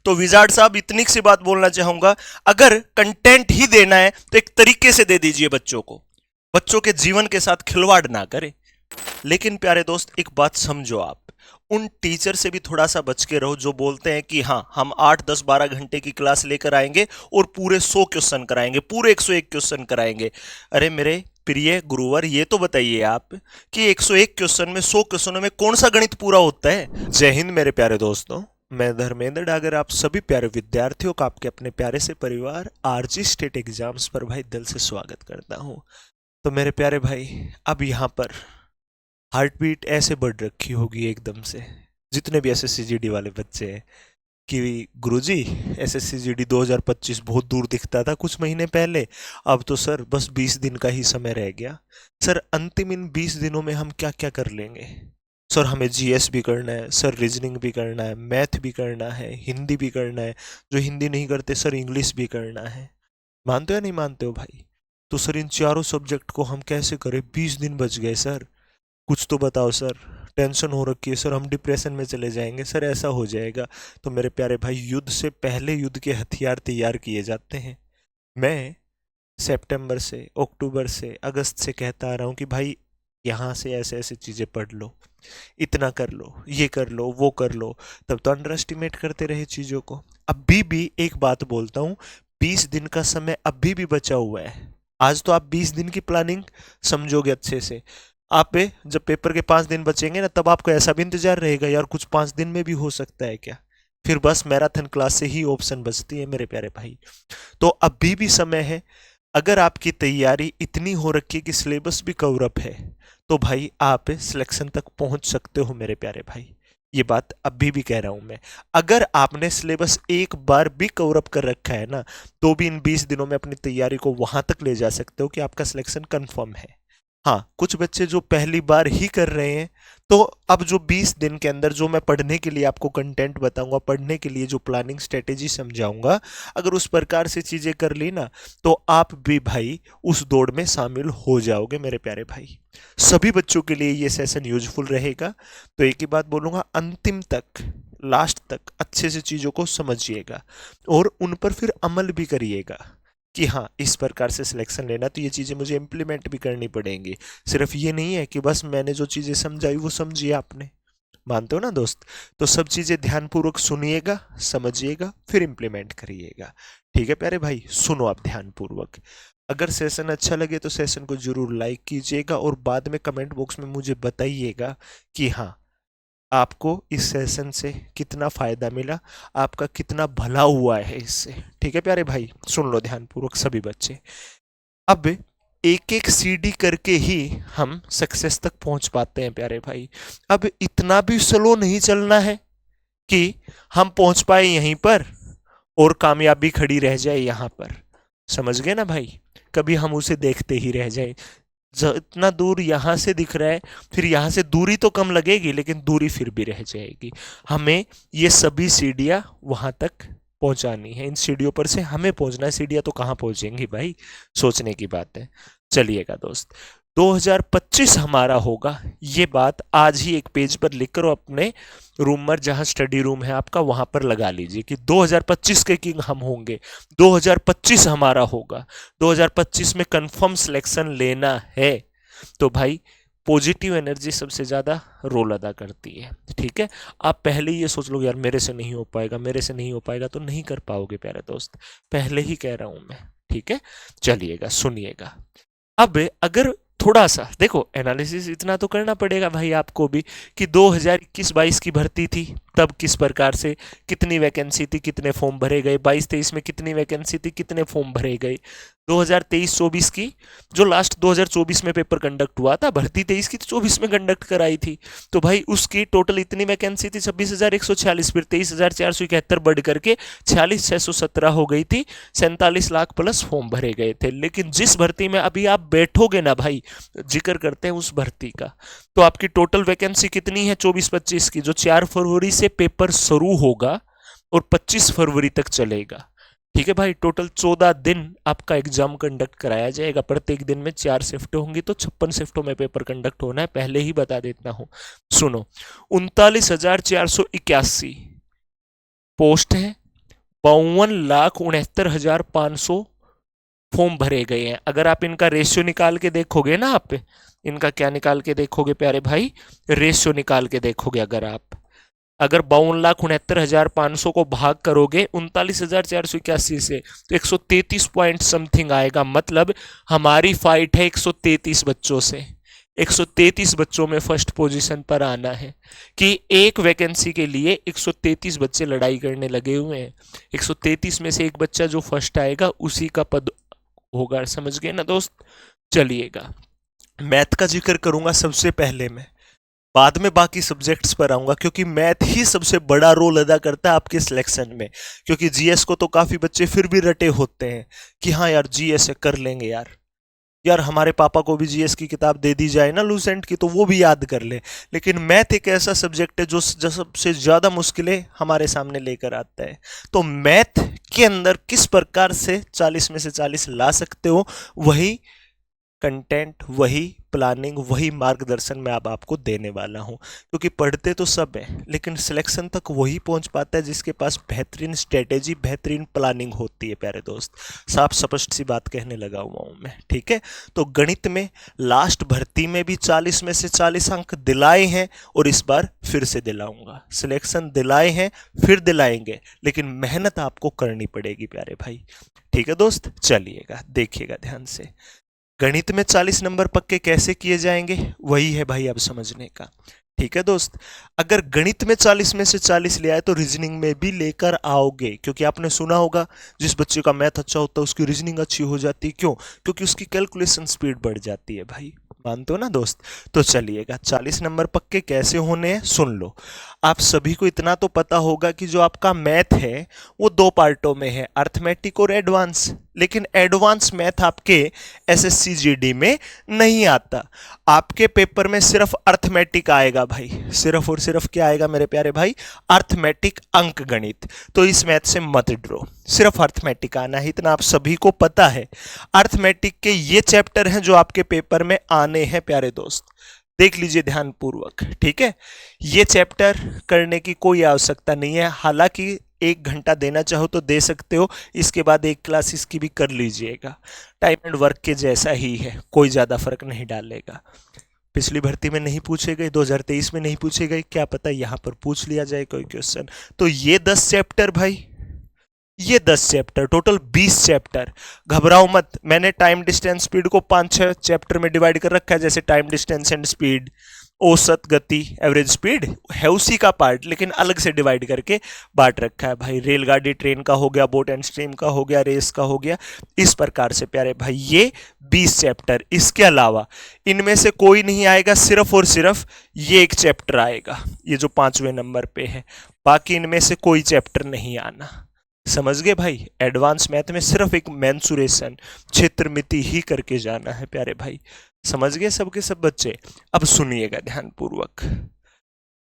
तो विजार्ड साहब इतनी सी बात बोलना चाहूंगा, अगर कंटेंट ही देना है तो एक तरीके से दे दीजिए बच्चों को, बच्चों के जीवन के साथ खिलवाड़ ना करें। लेकिन प्यारे दोस्त एक बात समझो, आप उन टीचर से भी थोड़ा सा बच के रहो जो बोलते हैं कि हाँ हम 8 10 12 घंटे की क्लास लेकर आएंगे और पूरे 100 क्वेश्चन कराएंगे, पूरे 101 क्वेश्चन कराएंगे। अरे मेरे प्रिय गुरुवर, ये तो बताइए आप कि 101 क्वेश्चन में 100 क्वेश्चनों में कौन सा गणित पूरा होता है? जय हिंद मेरे प्यारे दोस्तों, मैं धर्मेंद्र डागर आप सभी प्यारे विद्यार्थियों का आपके अपने प्यारे से परिवार आरजी स्टेट एग्जाम्स पर भाई दिल से स्वागत करता हूं। तो मेरे प्यारे भाई, अब यहाँ पर हार्ट बीट ऐसे बढ़ रखी होगी एकदम से, जितने भी एसएससी जीडी वाले बच्चे हैं, कि गुरुजी एसएससी जीडी 2025 बहुत दूर दिखता था कुछ महीने पहले, अब तो सर बस 20 दिन का ही समय रह गया। सर अंतिम इन 20 दिनों में हम क्या क्या कर लेंगे? सर हमें जीएस भी करना है, सर रीजनिंग भी करना है, मैथ भी करना है, हिंदी भी करना है, जो हिंदी नहीं करते सर इंग्लिश भी करना है। मानते हो या नहीं मानते हो भाई? तो सर इन चारों सब्जेक्ट को हम कैसे करें? 20 दिन बच गए सर, कुछ तो बताओ सर। टेंशन हो रखी है सर, हम डिप्रेशन में चले जाएंगे सर, ऐसा हो जाएगा। तो मेरे प्यारे भाई, युद्ध से पहले युद्ध के हथियार तैयार किए जाते हैं। मैं सितंबर से, अक्टूबर से, अगस्त से कहता आ रहा हूँ कि भाई यहाँ से ऐसे ऐसे चीज़ें पढ़ लो, इतना कर लो, ये कर लो, वो कर लो। तब तो अंडर एस्टिमेट करते रहे चीज़ों को। अभी भी एक बात बोलता हूँ, 20 दिन का समय अभी भी बचा हुआ है। आज तो आप 20 दिन की प्लानिंग समझोगे अच्छे से। आप जब पेपर के 5 दिन बचेंगे ना, तब आपको ऐसा भी इंतजार रहेगा यार कुछ 5 दिन में भी हो सकता है क्या। फिर बस मैराथन क्लास से ही ऑप्शन बचती है मेरे प्यारे भाई। तो अभी भी समय है। अगर आपकी तैयारी इतनी हो रखी है कि सिलेबस भी कवर अप है, तो भाई आप सिलेक्शन तक पहुंच सकते हो मेरे प्यारे भाई। ये बात अभी भी कह रहा हूं मैं। अगर आपने सिलेबस एक बार भी कवर अप कर रखा है ना, तो भी इन 20 दिनों में अपनी तैयारी को वहां तक ले जा सकते हो कि आपका सिलेक्शन कंफर्म है। हाँ, कुछ बच्चे जो पहली बार ही कर रहे हैं, तो अब जो 20 दिन के अंदर जो मैं पढ़ने के लिए आपको कंटेंट बताऊंगा, पढ़ने के लिए जो प्लानिंग स्ट्रेटेजी समझाऊंगा, अगर उस प्रकार से चीजें कर ली ना, तो आप भी भाई उस दौड़ में शामिल हो जाओगे मेरे प्यारे भाई। सभी बच्चों के लिए ये सेशन यूजफुल रहेगा। तो एक ही बात बोलूंगा, अंतिम तक, लास्ट तक अच्छे से चीजों को समझिएगा और उन पर फिर अमल भी करिएगा कि हाँ इस प्रकार से सिलेक्शन लेना, तो ये चीज़ें मुझे इम्प्लीमेंट भी करनी पड़ेंगी। सिर्फ ये नहीं है कि बस मैंने जो चीज़ें समझाई वो समझिए आपने। मानते हो ना दोस्त? तो सब चीज़ें ध्यानपूर्वक सुनिएगा, समझिएगा, फिर इम्प्लीमेंट करिएगा। ठीक है प्यारे भाई, सुनो आप ध्यानपूर्वक। अगर सेशन अच्छा लगे तो सेशन को जरूर लाइक कीजिएगा और बाद में कमेंट बॉक्स में मुझे बताइएगा कि हाँ आपको इस सेशन से कितना फायदा मिला, आपका कितना भला हुआ है इससे। ठीक है प्यारे भाई, सुन लो ध्यानपूर्वक सभी बच्चे। अब एक एक सीढ़ी करके ही हम सक्सेस तक पहुंच पाते हैं प्यारे भाई। अब इतना भी स्लो नहीं चलना है कि हम पहुंच पाए यहीं पर और कामयाबी खड़ी रह जाए यहां पर। समझ गए ना भाई? कभी हम उसे देखते ही रह जाए। इतना दूर यहाँ से दिख रहा है, फिर यहाँ से दूरी तो कम लगेगी लेकिन दूरी फिर भी रह जाएगी। हमें ये सभी सीढ़ियाँ वहां तक पहुंचानी है। इन सीढ़ियों पर से हमें पहुंचना है। सीढ़ियाँ तो कहाँ पहुंचेंगी भाई, सोचने की बात है। चलिएगा दोस्त, 2025 हमारा होगा, ये बात आज ही एक पेज पर लिखकर अपने रूम में, जहां स्टडी रूम है आपका, वहां पर लगा लीजिए कि 2025 के किंग हम होंगे। 2025 हमारा होगा। 2025 में कंफर्म सिलेक्शन लेना है। तो भाई पॉजिटिव एनर्जी सबसे ज्यादा रोल अदा करती है। ठीक है, आप पहले ये सोच लो यार मेरे से नहीं हो पाएगा, मेरे से नहीं हो पाएगा, तो नहीं कर पाओगे प्यारे दोस्त, पहले ही कह रहा हूं मैं। ठीक है, चलिएगा सुनिएगा। अब अगर थोड़ा सा देखो, एनालिसिस इतना तो करना पड़ेगा भाई आपको भी कि 2021-22 की भर्ती थी, तब किस प्रकार से कितनी वैकेंसी थी, कितने फॉर्म भरे गए, 22-23 में कितनी वैकेंसी थी, कितने फॉर्म भरे गए। 2023-24 की जो लास्ट 2024 में पेपर कंडक्ट हुआ था, भर्ती 23 की तो 24 में कंडक्ट कराई थी, तो भाई उसकी टोटल इतनी वैकेंसी थी 26,146, फिर 23,471 बढ़ करके 46,617 हो गई थी। 47 लाख प्लस फॉर्म भरे गए थे। लेकिन जिस भर्ती में अभी आप बैठोगे ना भाई, जिक्र करते हैं उस भर्ती का, तो आपकी टोटल वैकेंसी कितनी है 24-25 की, जो 4 फरवरी से पेपर शुरू होगा और 25 फरवरी तक चलेगा। ठीक है भाई, टोटल 14 दिन आपका एग्जाम कंडक्ट कराया जाएगा। प्रत्येक दिन में 4 शिफ्ट होंगी, तो 56 शिफ्टों में पेपर कंडक्ट होना है, पहले ही बता देता हूं। सुनो, 39,481 पोस्ट है, 52,69,500 फॉर्म भरे गए हैं। अगर आप इनका रेशियो निकाल के देखोगे ना, आप इनका क्या निकाल के देखोगे प्यारे भाई, रेशियो निकाल के देखोगे। अगर 52,69,500 को भाग करोगे 39,481 से, तो 133 पॉइंट समथिंग आएगा। मतलब हमारी फाइट है 133 बच्चों से। 133 बच्चों में फर्स्ट पोजीशन पर आना है, कि एक वैकेंसी के लिए 133 बच्चे लड़ाई करने लगे हुए हैं। 133 में से एक बच्चा जो फर्स्ट आएगा उसी का पद होगा। समझ गए ना दोस्त? चलिएगा, मैथ का जिक्र करूंगा सबसे पहले मैं, बाद में बाकी सब्जेक्ट्स पर आऊंगा, क्योंकि मैथ ही सबसे बड़ा रोल अदा करता है आपके सिलेक्शन में। क्योंकि जीएस को तो काफी बच्चे फिर भी रटे होते हैं कि हाँ यार जीएस है, कर लेंगे यार, यार हमारे पापा को भी जीएस की किताब दे दी जाए ना लूसेंट की, तो वो भी याद कर ले। लेकिन मैथ एक ऐसा सब्जेक्ट है जो सबसे ज्यादा मुश्किलें हमारे सामने लेकर आता है। तो मैथ के अंदर किस प्रकार से 40 में से 40 ला सकते हो, वही कंटेंट, वही प्लानिंग, वही मार्गदर्शन मैं अब आपको देने वाला हूं। क्योंकि पढ़ते तो सब है, लेकिन सिलेक्शन तक वही पहुंच पाता है जिसके पास बेहतरीन स्ट्रेटेजी, बेहतरीन प्लानिंग होती है प्यारे दोस्त। साफ स्पष्ट सी बात कहने लगा हुआ हूं मैं, ठीक है। तो गणित में लास्ट भर्ती में भी 40 में से 40 अंक दिलाए हैं, और इस बार फिर से दिलाऊंगा। सिलेक्शन दिलाए हैं, फिर दिलाएंगे, लेकिन मेहनत आपको करनी पड़ेगी प्यारे भाई, ठीक है दोस्त। चलिएगा, देखिएगा ध्यान से। गणित में 40 नंबर पक्के कैसे किए जाएंगे, वही है भाई अब समझने का, ठीक है दोस्त। अगर गणित में 40 में से 40 ले आए तो रीजनिंग में भी लेकर आओगे, क्योंकि आपने सुना होगा जिस बच्चे का मैथ अच्छा होता है उसकी रीजनिंग अच्छी हो जाती है। क्यों? क्योंकि उसकी कैलकुलेशन स्पीड बढ़ जाती है भाई, मानते हो ना दोस्त। तो चलिएगा, 40 नंबर पक्के कैसे होने हैं सुन लो। आप सभी को इतना तो पता होगा कि जो आपका मैथ है वो दो पार्टों में है, अर्थमेटिक और एडवांस। लेकिन एडवांस मैथ आपके एसएससी जीडी में नहीं आता। आपके पेपर में सिर्फ अर्थमेटिक आएगा भाई, सिर्फ और सिर्फ क्या आएगा मेरे प्यारे भाई, अर्थमेटिक अंक गणित। तो इस मैथ से मत डरो, सिर्फ अर्थमेटिक आना है, इतना आप सभी को पता है। अर्थमेटिक के ये चैप्टर हैं जो आपके पेपर में आने हैं प्यारे दोस्त, देख लीजिए ध्यान पूर्वक, ठीक है। ये चैप्टर करने की कोई आवश्यकता नहीं है, हालांकि 1 घंटा देना चाहो तो दे सकते हो, इसके बाद एक क्लास इसकी भी कर लीजिएगा। टाइम एंड वर्क के जैसा ही है, कोई ज्यादा फर्क नहीं डालेगा। पिछली भर्ती में नहीं पूछे गए, 2023 में नहीं पूछे गए, क्या पता यहां पर पूछ लिया जाए कोई क्वेश्चन। तो ये 10 चैप्टर भाई, ये 10 चैप्टर, टोटल 20 चैप्टर। घबराओ मत, मैंने टाइम डिस्टेंस स्पीड को 5-6 चैप्टर में डिवाइड कर रखा है, जैसे टाइम डिस्टेंस एंड स्पीड, औसत गति, एवरेज स्पीड है उसी का पार्ट, लेकिन अलग से डिवाइड करके बांट रखा है भाई। रेलगाड़ी ट्रेन का हो गया, बोट एंड स्ट्रीम का हो गया, रेस का हो गया, इस प्रकार से प्यारे भाई ये 20 चैप्टर। इसके अलावा इनमें से कोई नहीं आएगा, सिर्फ और सिर्फ ये एक चैप्टर आएगा, ये जो 5वें नंबर पे है। बाकी इनमें से कोई चैप्टर नहीं आना, समझ गए भाई। एडवांस मैथ में सिर्फ एक मेंसुरेशन, क्षेत्र मिति ही करके जाना है प्यारे भाई, समझ गए सबके सब बच्चे। अब सुनिएगा ध्यान पूर्वक,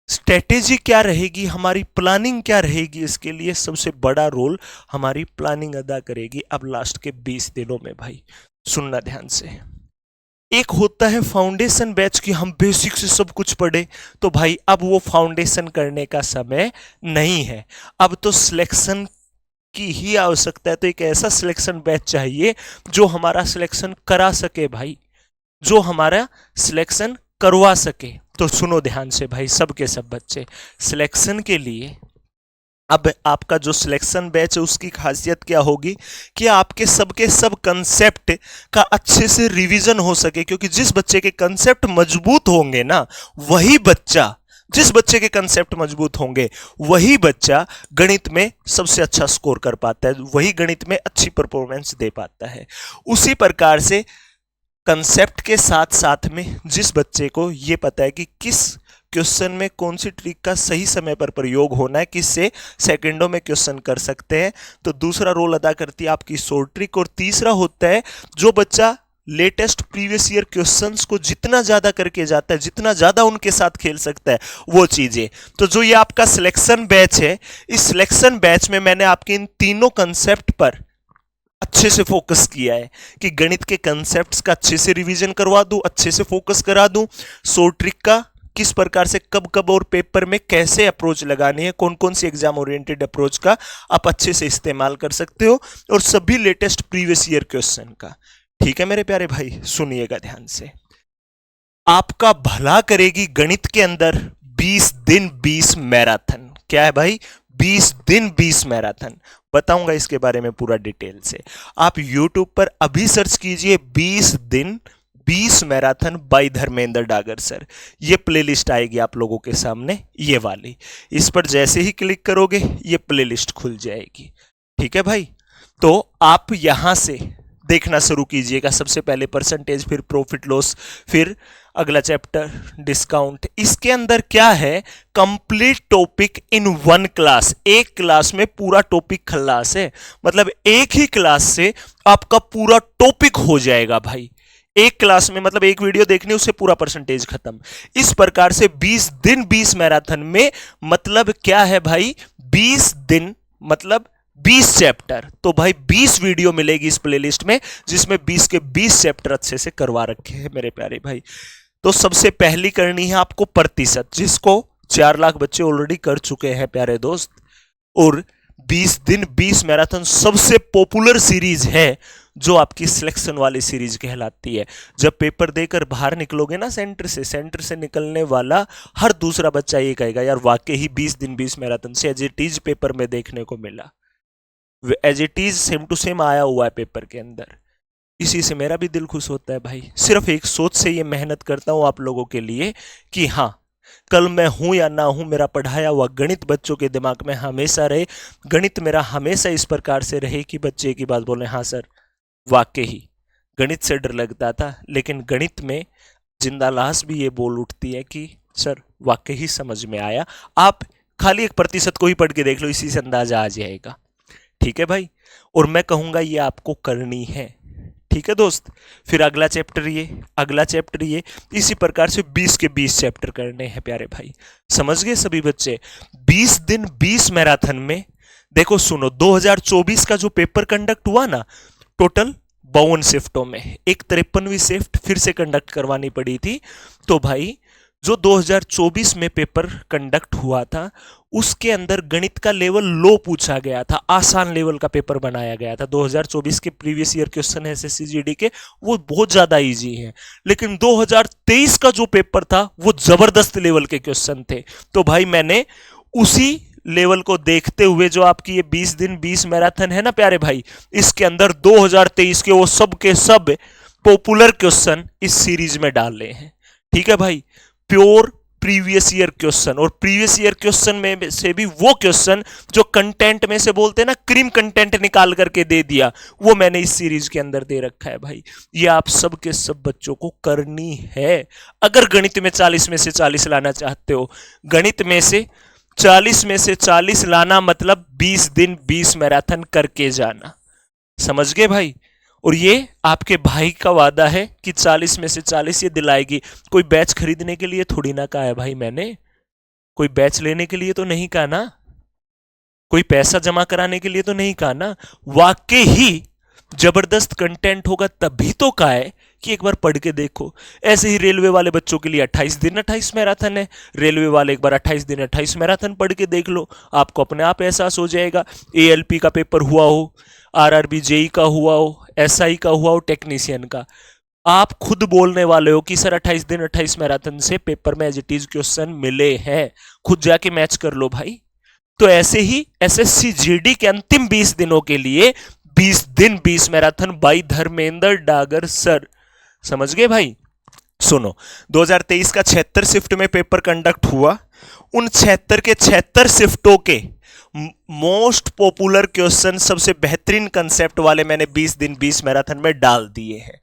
स्ट्रेटेजी क्या रहेगी हमारी, प्लानिंग क्या रहेगी, इसके लिए सबसे बड़ा रोल हमारी प्लानिंग अदा करेगी अब लास्ट के 20 दिनों में भाई। सुनना ध्यान से, एक होता है फाउंडेशन बैच की हम बेसिक से सब कुछ पढ़े, तो भाई अब वो फाउंडेशन करने का समय नहीं है, अब तो सिलेक्शन की ही आवश्यकता है। तो एक ऐसा सिलेक्शन बैच चाहिए जो हमारा सिलेक्शन करा सके भाई, जो हमारा सिलेक्शन करवा सके। तो सुनो ध्यान से भाई, सबके सब बच्चे, सिलेक्शन के लिए अब आपका जो सिलेक्शन बैच है उसकी खासियत क्या होगी कि आपके सबके सब कंसेप्ट का अच्छे से रिवीजन हो सके। क्योंकि जिस बच्चे के कंसेप्ट मजबूत होंगे ना, वही बच्चा, जिस बच्चे के कंसेप्ट मजबूत होंगे वही बच्चा गणित में सबसे अच्छा स्कोर कर पाता है, वही गणित में अच्छी परफॉर्मेंस दे पाता है। उसी प्रकार से कंसेप्ट के साथ साथ में जिस बच्चे को यह पता है कि किस क्वेश्चन में कौन सी ट्रिक का सही समय पर प्रयोग होना है, किससे सेकंडों में क्वेश्चन कर सकते हैं, तो दूसरा रोल अदा करती है आपकी शॉर्ट ट्रिक। और तीसरा होता है जो बच्चा लेटेस्ट प्रीवियस ईयर क्वेश्चंस को जितना ज्यादा करके जाता है, जितना ज्यादा उनके साथ खेल सकता है, वो चीजें। तो जो ये आपका सिलेक्शन बैच है, इस सिलेक्शन बैच में मैंने आपके इन तीनों कंसेप्ट पर अच्छे से फोकस किया है कि गणित के कंसेप्ट्स का अच्छे से रिवीजन करवा दूं, अच्छे से फोकस करा दूं, शॉर्ट ट्रिक का किस प्रकार से कब कब और पेपर में कैसे अप्रोच लगानी है, कौन कौन सी एग्जाम ओरिएंटेड अप्रोच का आप अच्छे से इस्तेमाल कर सकते हो, और सभी लेटेस्ट प्रीवियस ईयर क्वेश्चन का। ठीक है मेरे प्यारे भाई, सुनिएगा ध्यान से। आपका भला करेगी गणित के अंदर 20 दिन 20 मैराथन। क्या है भाई? 20 दिन 20 मैराथन। बताऊंगा इसके बारे में पूरा डिटेल से। आप YouTube पर अभी सर्च कीजिए 20 दिन 20 marathon by Dharmendra Dagar sir. ये प्लेलिस्ट आएगी आप लोगों के सामने, ये वाली। इस पर जैसे ही क्लिक करोगे ये प्लेलिस्ट खुल जाएगी। ठीक है भाई, तो आप यहां से देखना शुरू कीजिएगा। सबसे पहले परसेंटेज, फिर प्रॉफिट लॉस, फिर अगला चैप्टर डिस्काउंट। इसके अंदर क्या है? Complete topic in one class. एक क्लास में पूरा टॉपिक खल्लास है, मतलब एक ही क्लास से आपका पूरा टॉपिक हो जाएगा भाई। एक क्लास में, मतलब एक वीडियो देखने उससे पूरा परसेंटेज खत्म। इस प्रकार से 20 दिन 20 मैराथन में मतलब क्या है भाई? 20 दिन मतलब 20 चैप्टर। तो भाई 20 वीडियो मिलेगी इस प्लेलिस्ट में, जिसमें 20 के 20 चैप्टर अच्छे से करवा रखे हैं मेरे प्यारे भाई। तो सबसे पहली करनी है आपको प्रतिशत, जिसको 4 लाख बच्चे ऑलरेडी कर चुके हैं प्यारे दोस्त। और 20 दिन 20 मैराथन सबसे पॉपुलर सीरीज है, जो आपकी सिलेक्शन वाली सीरीज कहलाती है। जब पेपर देकर बाहर निकलोगे ना सेंटर से निकलने वाला हर दूसरा बच्चा ये कहेगा यार वाकई ही 20 दिन 20 मैराथन से एज इट इज पेपर में देखने को मिला, as it is same to same आया हुआ है पेपर के अंदर। इसी से मेरा भी दिल खुश होता है भाई। सिर्फ एक सोच से ये मेहनत करता हूं आप लोगों के लिए कि हाँ, कल मैं हूं या ना हूं, मेरा पढ़ाया हुआ गणित बच्चों के दिमाग में हमेशा रहे। गणित मेरा हमेशा इस प्रकार से रहे कि बच्चे की बात बोले हाँ सर वाकई ही गणित से डर लगता था, लेकिन गणित में जिंदा लाश भी ये बोल उठती है कि सर वाकई ही समझ में आया। आप खाली 1% को ही पढ़ के देख लो, इसी से अंदाजा आ जाएगा। ठीक है भाई, और मैं कहूंगा ये आपको करनी है। ठीक है दोस्त, फिर अगला चैप्टर ये, अगला चैप्टर ये, इसी प्रकार से 20 के 20 चैप्टर करने हैं प्यारे भाई। समझ गए सभी बच्चे? 20 दिन 20 मैराथन में देखो सुनो, 2024 का जो पेपर कंडक्ट हुआ ना, टोटल 52 शिफ्टों में, एक 53वीं शिफ्ट फिर से कंडक्ट करवानी पड़ी थी। तो भाई जो 2024 में पेपर कंडक्ट हुआ था उसके अंदर गणित का लेवल लो पूछा गया था, आसान लेवल का पेपर बनाया गया था। 2024 के प्रीवियस ईयर क्वेश्चन है एसएससी जीडी के, वो बहुत ज्यादा इजी हैं, लेकिन 2023 का जो पेपर था वो जबरदस्त लेवल के क्वेश्चन थे। तो भाई मैंने उसी लेवल को देखते हुए जो आपकी ये 20 दिन 20 मैराथन है ना प्यारे भाई, इसके अंदर 2023 के वो सब के सब पॉपुलर क्वेश्चन इस सीरीज में डाले हैं। ठीक है भाई, प्योर प्रीवियस ईयर क्वेश्चन, और प्रीवियस ईयर क्वेश्चन में से भी वो क्वेश्चन जो कंटेंट में से बोलते हैं ना, क्रीम कंटेंट निकाल करके दे दिया, वो मैंने इस सीरीज के अंदर दे रखा है भाई। ये आप सब के सब बच्चों को करनी है। अगर गणित में 40 में से 40 लाना चाहते हो, गणित में से 40 में से 40 लाना मतलब 20 दिन 20 मैराथन करके जाना। समझ गए भाई? और ये आपके भाई का वादा है कि 40 में से 40 ये दिलाएगी। कोई बैच खरीदने के लिए थोड़ी ना कहा है भाई मैंने, कोई बैच लेने के लिए तो नहीं कहा ना, कोई पैसा जमा कराने के लिए तो नहीं कहा ना। वाकई ही जबरदस्त कंटेंट होगा तभी तो कहा है कि एक बार पढ़ के देखो। ऐसे ही रेलवे वाले बच्चों के लिए 28 दिन 28 मैराथन है, रेलवे वाले एक बार 28 दिन 28 मैराथन पढ़ के देख लो, आपको अपने आप एहसास हो जाएगा। एएलपी का पेपर हुआ हो, आरआरबी जेई का हुआ हो, एसआई का हुआ हो, टेक्नीशियन का, आप खुद बोलने वाले हो कि सर 28 दिन 28 मैराथन से पेपर में एज इट इज क्वेश्चन मिले हैं। खुद जाके मैच कर लो भाई। तो ऐसे ही एसएससी जीडी के अंतिम 20 दिनों के लिए 20 दिन 20 marathon by Dharmendra Dagar sir. समझ गए भाई? सुनो, 2023 का 76 शिफ्ट में पेपर कंडक्ट हुआ। उन 76 के 76 शिफ्टों के मोस्ट पॉपुलर क्वेश्चन, सबसे बेहतरीन कंसेप्ट वाले मैंने 20 दिन 20 मैराथन में डाल दिए हैं।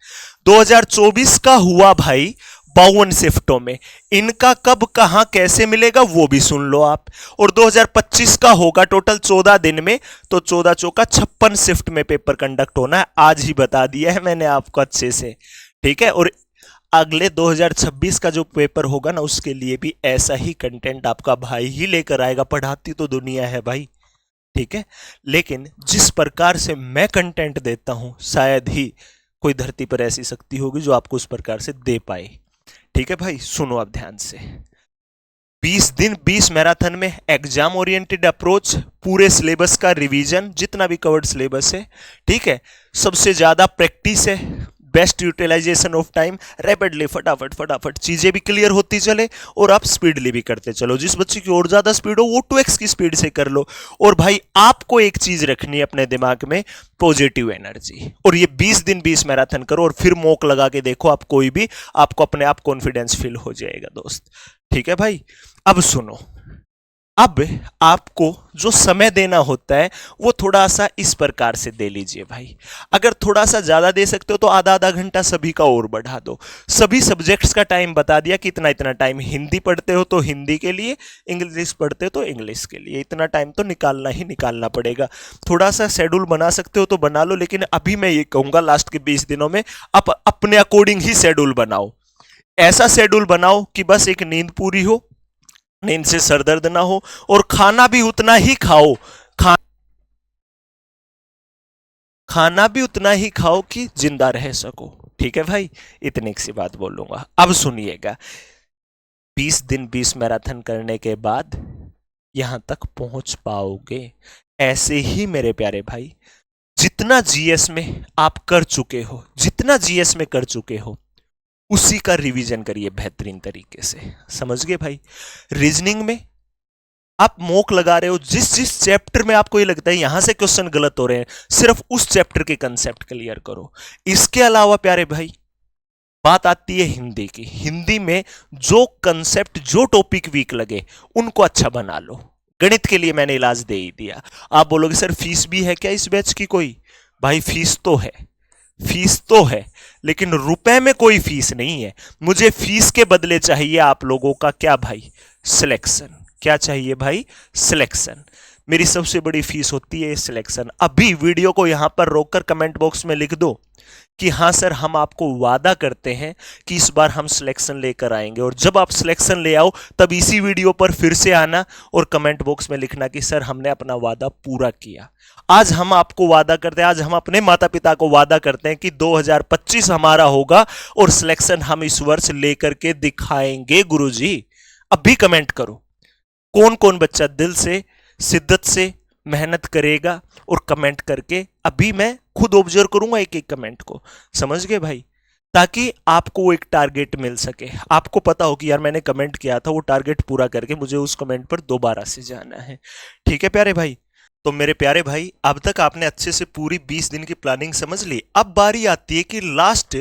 2024 का हुआ भाई 52 शिफ्टों में, इनका कब कहां कैसे मिलेगा वो भी सुन लो आप। और 2025 का होगा टोटल 14 दिन में, तो 14 चौका 56 शिफ्ट में पेपर कंडक्ट होना है। आज ही बता दिया है मैंने आपको अच्छे से। ठीक है, और अगले 2026 का जो पेपर होगा ना, उसके लिए भी ऐसा ही कंटेंट आपका भाई ही लेकर आएगा। पढ़ाती तो दुनिया है भाई, ठीक है, लेकिन जिस प्रकार से मैं कंटेंट देता हूं शायद ही कोई धरती पर ऐसी शक्ति होगी जो आपको उस प्रकार से दे पाए। ठीक है भाई, सुनो आप ध्यान से। 20 दिन 20 मैराथन में एग्जाम ओरिएंटेड अप्रोच, पूरे सिलेबस का रिवीजन, जितना भी कवर्ड सिलेबस है, ठीक है, सबसे ज्यादा प्रैक्टिस है, best utilisation of time, rapidly फटाफट फटाफट चीजें भी क्लियर होती चले और आप स्पीडली भी करते चलो। जिस बच्चे की और ज्यादा स्पीड हो वो 2x की स्पीड से कर लो। और भाई आपको एक चीज रखनी है अपने दिमाग में, पॉजिटिव एनर्जी। और ये 20 दिन 20 मैराथन करो और फिर मॉक लगा के देखो, आप कोई भी, आपको अपने आप कॉन्फिडेंस फील हो जाएगा दोस्त। ठीक है भाई, अब सुनो, अब आपको जो समय देना होता है वो थोड़ा सा इस प्रकार से दे लीजिए भाई। अगर थोड़ा सा ज्यादा दे सकते हो तो आधा आधा घंटा सभी का और बढ़ा दो। सभी सब्जेक्ट्स का टाइम बता दिया कि इतना इतना टाइम, हिंदी पढ़ते हो तो हिंदी के लिए, इंग्लिश पढ़ते हो तो इंग्लिश के लिए, इतना टाइम तो निकालना ही निकालना पड़ेगा। थोड़ा सा शेड्यूल बना सकते हो तो बना लो, लेकिन अभी मैं ये कहूंगा लास्ट के 20 दिनों में आप अपने अकॉर्डिंग ही शेड्यूल बनाओ। ऐसा शेड्यूल बनाओ कि बस एक नींद पूरी हो, नींद से सर दर्द ना हो, और खाना भी उतना ही खाओ, खाना भी उतना ही खाओ कि जिंदा रह सको। ठीक है भाई, इतनी सी बात बोलूंगा। अब सुनिएगा, 20 दिन 20 मैराथन करने के बाद यहां तक पहुंच पाओगे। ऐसे ही मेरे प्यारे भाई, जितना जीएस में आप कर चुके हो, जितना जीएस में कर चुके हो, उसी का रिवीजन करिए बेहतरीन तरीके से। समझ गए भाई? रीजनिंग में आप मॉक लगा रहे हो, जिस जिस चैप्टर में आपको ये लगता है यहां से क्वेश्चन गलत हो रहे हैं, सिर्फ उस चैप्टर के कंसेप्ट क्लियर करो। इसके अलावा प्यारे भाई, बात आती है हिंदी की। हिंदी में जो कंसेप्ट, जो टॉपिक वीक लगे, उनको अच्छा बना लो। गणित के लिए मैंने इलाज दे ही दिया। आप बोलोगे सर फीस भी है क्या इस बैच की कोई? भाई फीस तो है, फीस तो है, लेकिन रुपए में कोई फीस नहीं है। मुझे फीस के बदले चाहिए आप लोगों का क्या भाई? सिलेक्शन। क्या चाहिए भाई? सिलेक्शन। मेरी सबसे बड़ी फीस होती है सिलेक्शन। अभी वीडियो को यहां पर रोककर कमेंट बॉक्स में लिख दो कि हाँ सर, हम आपको वादा करते हैं कि इस बार हम सिलेक्शन लेकर आएंगे। और जब आप सिलेक्शन ले आओ तब इसी वीडियो पर फिर से आना और कमेंट बॉक्स में लिखना कि सर हमने अपना वादा पूरा किया। आज हम आपको वादा करते हैं, आज हम अपने माता पिता को वादा करते हैं कि 2025 हमारा होगा और सिलेक्शन हम इस वर्ष लेकर के दिखाएंगे गुरुजी। अभी कमेंट करो, कौन कौन बच्चा दिल से, शिद्दत से मेहनत करेगा और कमेंट करके, अभी मैं खुद ऑब्जर्व करूंगा एक एक कमेंट को। समझ गए भाई? ताकि आपको एक टारगेट मिल सके, आपको पता हो कि यार मैंने कमेंट किया था, वो टारगेट पूरा करके मुझे उस कमेंट पर दोबारा से जाना है। ठीक है प्यारे भाई? तो मेरे प्यारे भाई, अब तक आपने अच्छे से पूरी 20 दिन की प्लानिंग समझ ली। अब बारी आती है कि लास्ट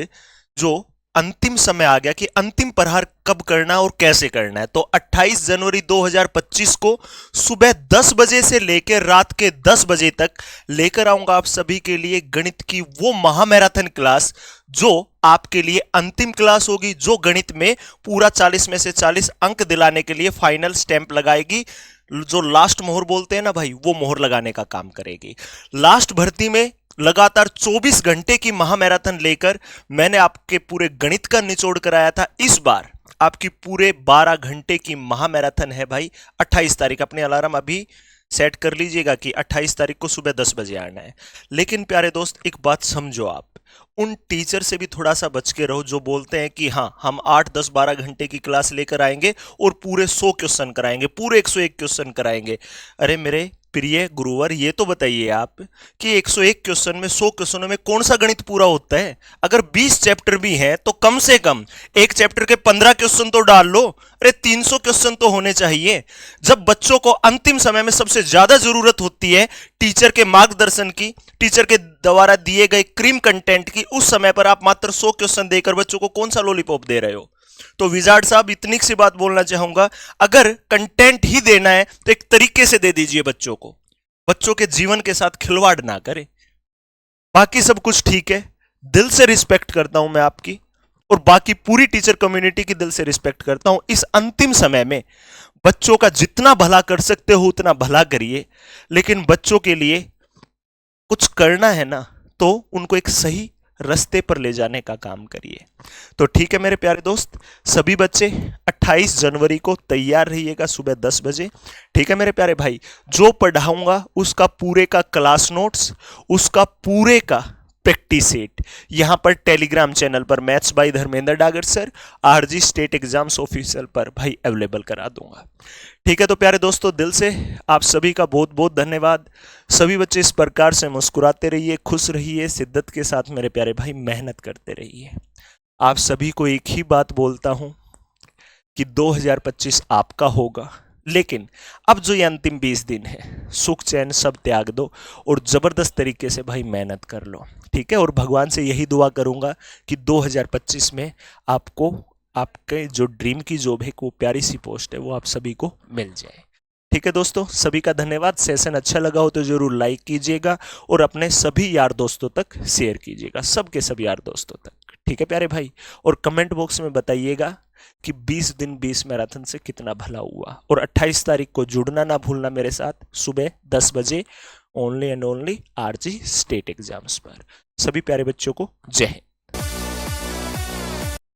जो अंतिम समय आ गया कि अंतिम प्रहार कब करना और कैसे करना है। तो 28 जनवरी 2025 को सुबह 10 बजे से लेकर रात के 10 बजे तक लेकर आऊंगा आप सभी के लिए गणित की वो महामैराथन क्लास, जो आपके लिए अंतिम क्लास होगी, जो गणित में पूरा 40 में से 40 अंक दिलाने के लिए फाइनल स्टैंप लगाएगी। जो लास्ट मोहर बोलते हैं ना भाई, वो मोहर लगाने का काम करेगी। लास्ट भर्ती में लगातार 24 घंटे की महामैराथन लेकर मैंने आपके पूरे गणित का निचोड़ कराया था। इस बार आपकी पूरे 12 घंटे की महामैराथन है भाई। 28 तारीख, अपने अलार्म अभी सेट कर लीजिएगा कि 28 तारीख को सुबह 10 बजे आना है। लेकिन प्यारे दोस्त, एक बात समझो, आप उन टीचर से भी थोड़ा सा बच के रहो जो बोलते हैं कि हाँ हम 8, 10, 12 घंटे की क्लास लेकर आएंगे और पूरे 100 क्वेश्चन कराएंगे, पूरे 101 क्वेश्चन कराएंगे। अरे मेरे प्रिय गुरुवर, ये तो बताइए आप कि 101 क्वेश्चन में, 100 क्वेश्चनों में कौन सा गणित पूरा होता है? अगर 20 चैप्टर भी हैं तो कम से कम एक चैप्टर के 15 क्वेश्चन तो डाल लो। अरे 300 क्वेश्चन तो होने चाहिए। जब बच्चों को अंतिम समय में सबसे ज्यादा जरूरत होती है टीचर के मार्गदर्शन की, टीचर के द्वारा दिए गए क्रीम कंटेंट की, उस समय पर आप मात्र 100 क्वेश्चन देकर बच्चों को कौन सा लॉलीपॉप दे रहे हो? तो विजार्ड साहब, इतनी सी बात बोलना चाहूंगा, अगर कंटेंट ही देना है तो एक तरीके से दे दीजिए बच्चों को। बच्चों के जीवन के साथ खिलवाड़ ना करें। बाकी सब कुछ ठीक है, दिल से रिस्पेक्ट करता हूं मैं आपकी, और बाकी पूरी टीचर कम्युनिटी की दिल से रिस्पेक्ट करता हूं। इस अंतिम समय में बच्चों का जितना भला कर सकते हो उतना भला करिए, लेकिन बच्चों के लिए कुछ करना है ना, तो उनको एक सही रास्ते पर ले जाने का काम करिए। तो ठीक है मेरे प्यारे दोस्त, सभी बच्चे 28 जनवरी को तैयार रहिएगा सुबह 10 बजे। ठीक है मेरे प्यारे भाई? जो पढ़ाऊंगा उसका पूरे का क्लास नोट्स, उसका पूरे का प्रैक्टिसेट। यहां पर टेलीग्राम चैनल पर maths by Dharmendra Dagar sir, RG state exams official पर भाई अवेलेबल करा दूंगा। ठीक है, तो प्यारे दोस्तों दिल से आप सभी का बहुत बहुत धन्यवाद। सभी बच्चे इस प्रकार से मुस्कुराते रहिए, खुश रहिए, शिद्दत के साथ मेरे प्यारे भाई मेहनत करते रहिए। आप सभी को एक ही बात बोलता हूं कि 2025 आपका होगा, लेकिन अब जो ये अंतिम 20 दिन है सुख चैन सब त्याग दो और जबरदस्त तरीके से भाई मेहनत कर लो। ठीक है, और भगवान से यही दुआ करूंगा कि 2025 में आपको आपके जो ड्रीम की जॉब है, को प्यारी सी पोस्ट है, वो आप सभी को मिल जाए। ठीक है दोस्तों, सभी का धन्यवाद। सेशन अच्छा लगा हो तो जरूर लाइक कीजिएगा और अपने सभी यार दोस्तों तक शेयर कीजिएगा, सबके सब यार दोस्तों तक। ठीक है प्यारे भाई, और कमेंट बॉक्स में बताइएगा कि 20 दिन 20 मैराथन से कितना भला हुआ। और 28 तारीख को जुड़ना ना भूलना मेरे साथ सुबह 10 बजे, only and only RG state exams पर। सभी प्यारे बच्चों को जय हिंद।